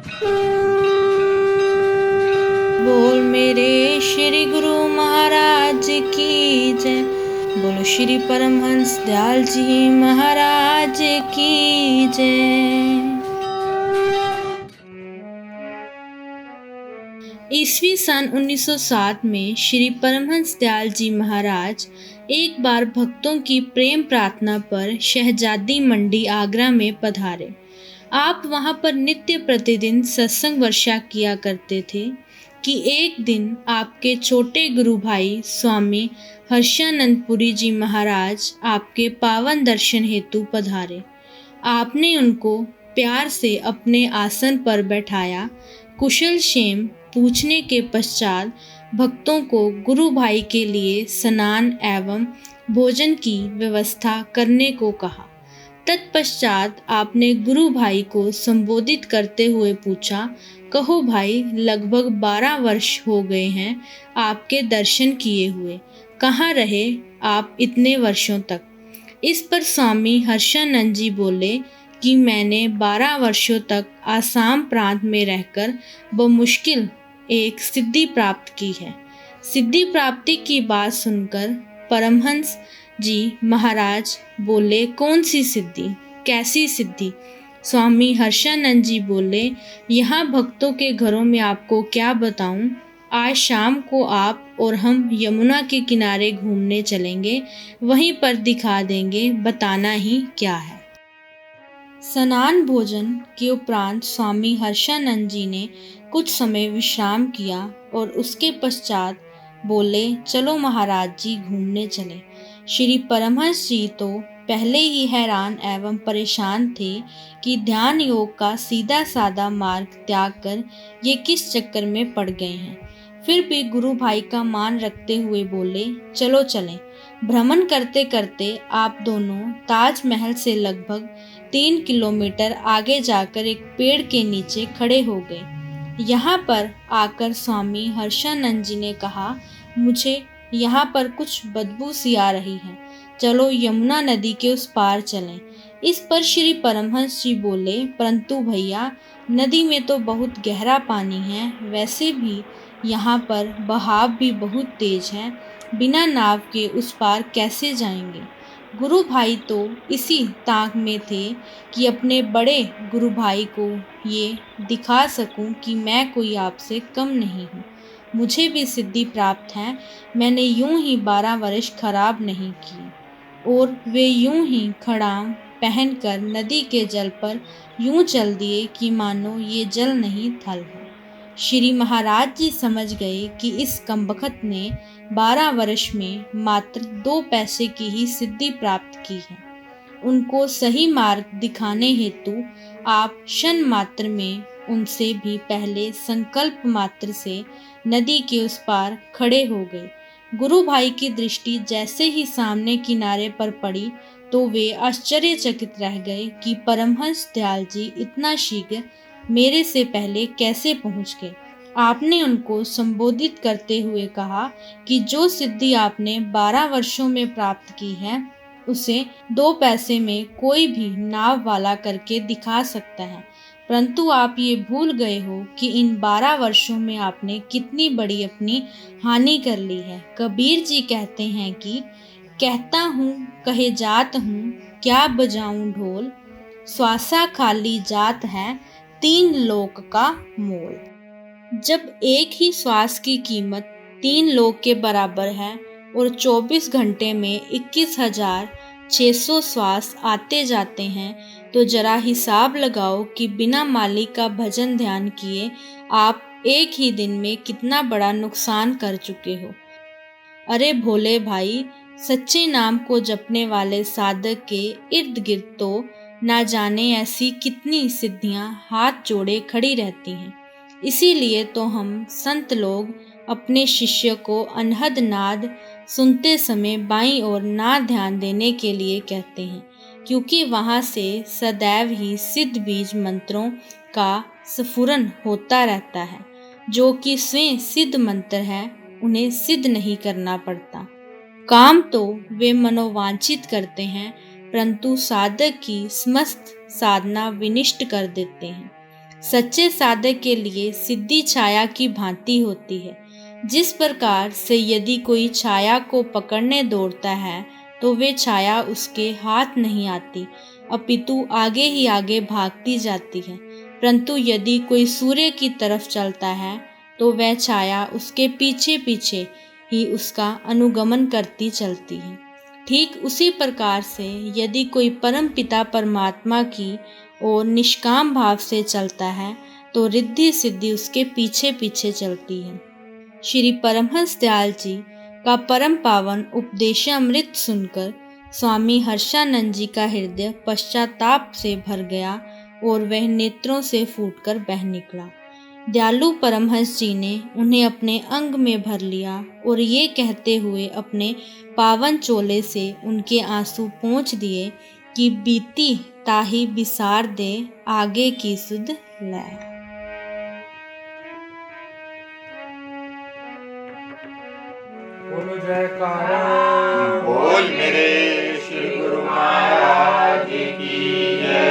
बोल मेरे श्री गुरु महाराज की जय। बोलो श्री परमहंस दयाल जी महाराज की जय। ईस्वी सन 1907 में श्री परमहंस दयाल जी महाराज एक बार भक्तों की प्रेम प्रार्थना पर शहजादी मंडी आगरा में पधारे। आप वहां पर नित्य प्रतिदिन सत्संग वर्षा किया करते थे कि एक दिन आपके छोटे गुरु भाई स्वामी हर्षानंदपुरी जी महाराज आपके पावन दर्शन हेतु पधारे। आपने उनको प्यार से अपने आसन पर बैठाया। कुशल क्षेम पूछने के पश्चात भक्तों को गुरु भाई के लिए स्नान एवं भोजन की व्यवस्था करने को कहा। तत्पश्चात आपने गुरु भाई को संबोधित करते हुए पूछा, कहो भाई, लगभग 12 वर्ष हो गए हैं आपके दर्शन किए हुए, कहाँ रहे आप इतने वर्षों तक। इस पर स्वामी हर्षानंद जी बोले कि मैंने 12 वर्षों तक आसाम प्रांत में रहकर बमुश्किल एक सिद्धि प्राप्त की है। सिद्धि प्राप्ति की बात सुनकर परमहंस जी महाराज बोले, कौन सी सिद्धि, कैसी सिद्धि। स्वामी हर्षानंद जी बोले, यहाँ भक्तों के घरों में आपको क्या बताऊं। आज शाम को आप और हम यमुना के किनारे घूमने चलेंगे, वहीं पर दिखा देंगे, बताना ही क्या है। स्नान भोजन के उपरांत स्वामी हर्षानंद जी ने कुछ समय विश्राम किया और उसके पश्चात बोले, चलो महाराज जी घूमने चले। श्री परमहंस जी तो पहले ही हैरान एवं परेशान थे कि ध्यान योग का सीधा साधा मार्ग त्याग कर ये किस चक्कर में पड़ गए हैं। फिर भी गुरु भाई का मान रखते हुए बोले, चलो चलें। भ्रमण करते करते आप दोनों ताजमहल से लगभग 3 किलोमीटर आगे जाकर एक पेड़ के नीचे खड़े हो गए। यहाँ पर आकर स्वामी हर्षानंद जी ने कहा, मुझे यहाँ पर कुछ बदबू सी आ रही है, चलो यमुना नदी के उस पार चलें। इस पर श्री परमहंस जी बोले, परंतु भैया, नदी में तो बहुत गहरा पानी है, वैसे भी यहाँ पर बहाव भी बहुत तेज है, बिना नाव के उस पार कैसे जाएंगे। गुरु भाई तो इसी ताक में थे कि अपने बड़े गुरु भाई को ये दिखा सकूं कि मैं कोई आपसे कम नहीं हूँ, मुझे भी सिद्धि प्राप्त है, मैंने यूं ही 12 वर्ष खराब नहीं किए। और वे यूं ही खड़ाम पहनकर नदी के जल पर यूं चल दिए कि मानो ये जल नहीं थल हो। श्री महाराज जी समझ गए कि इस कमबख्त ने 12 वर्ष में मात्र 2 पैसे की ही सिद्धि प्राप्त की है। उनको सही मार्ग दिखाने हेतु आप क्षण मात्र में उनसे भी पहले संकल्प मात्र से नदी के उस पार खड़े हो गए। गुरु भाई की दृष्टि जैसे ही सामने किनारे पर पड़ी तो वे आश्चर्यचकित रह गए कि परमहंस दयाल जी इतना शीघ्र मेरे से पहले कैसे पहुंच गए। आपने उनको संबोधित करते हुए कहा कि जो सिद्धि आपने 12 वर्षों में प्राप्त की है, उसे 2 पैसे में कोई भी नाव वाला करके दिखा सकता है, परंतु आप ये भूल गए हो कि इन 12 वर्षों में आपने कितनी बड़ी अपनी हानि कर ली है। कबीर जी कहते हैं कि कहता हूँ कहे जात हूँ, क्या बजाऊं ढोल, श्वासा खाली जात है, 3 लोक का मोल। जब एक ही श्वास की कीमत 3 लोक के बराबर है और 24 घंटे में 21,600 श्वास आते जाते हैं, तो जरा हिसाब लगाओ कि बिना मालिक का भजन ध्यान किए आप एक ही दिन में कितना बड़ा नुकसान कर चुके हो। अरे भोले भाई, सच्चे नाम को जपने वाले साधक के इर्द गिर्द तो ना जाने ऐसी कितनी सिद्धियां हाथ जोड़े खड़ी रहती हैं। इसीलिए तो हम संत लोग अपने शिष्य को अनहद नाद सुनते समय बाईं ओर ना ध्यान देने के लिए कहते हैं, क्योंकि वहाँ से सदैव ही सिद्ध बीज मंत्रों का स्फुरन होता रहता है। जो कि स्वयं सिद्ध मंत्र है, उन्हें सिद्ध नहीं करना पड़ता। काम तो वे मनोवांछित करते हैं, परंतु साधक की समस्त साधना विनिष्ट कर देते हैं। सच्चे साधक के लिए सिद्धि छाया की भांति होती है। जिस प्रकार से यदि कोई छाया को पकड़ने दौड़ता है तो वे छाया उसके हाथ नहीं आती, अपितु आगे ही आगे भागती जाती है। परंतु यदि कोई सूर्य की तरफ चलता है तो वह छाया उसके पीछे पीछे ही उसका अनुगमन करती चलती है। ठीक उसी प्रकार से यदि कोई परम पिता परमात्मा की ओर निष्काम भाव से चलता है तो रिद्धि सिद्धि उसके पीछे पीछे चलती है। श्री परमहंस दयाल जी का परम पावन उपदेशामृत सुनकर स्वामी हर्षानंद जी का हृदय पश्चाताप से भर गया और वह नेत्रों से फूटकर बह निकला। दयालु परमहंस जी ने उन्हें अपने अंग में भर लिया और ये कहते हुए अपने पावन चोले से उनके आंसू पोंछ दिए कि बीती ताही बिसार दे आगे की सुध लै। बोलो जयकारा बोल मेरे श्री गुरु महाराज की जय।